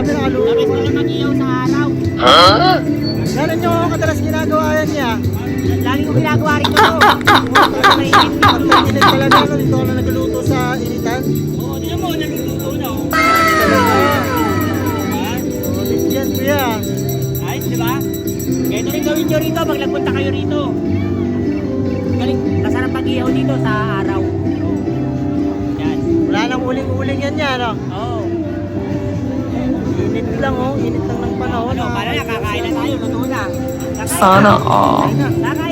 dami nakaluto. Tapos ko lang mag-iyaw sa araw. Ganun yung kadalas ginagawa yan niya. Lagi ko ginagawa rin ito. Mainit na. Pag init talaga, no? Dito ako na nagluluto sa initan. Oo, di mo, nagluluto na. Ulit yan, kuya. Ayos, di ba? Ganito rin gawin nyo rito pag nagpunta kayo rito. Galing, masarap mag-iyaw dito sa araw. Yan. Wala nang uling-uling yan niya, no? Oo. Init lang, oh. Init lang ng panahon. Ano, para na, kakain na tayo, luto na. Kakain Sana na. all. Kakain na. Kakain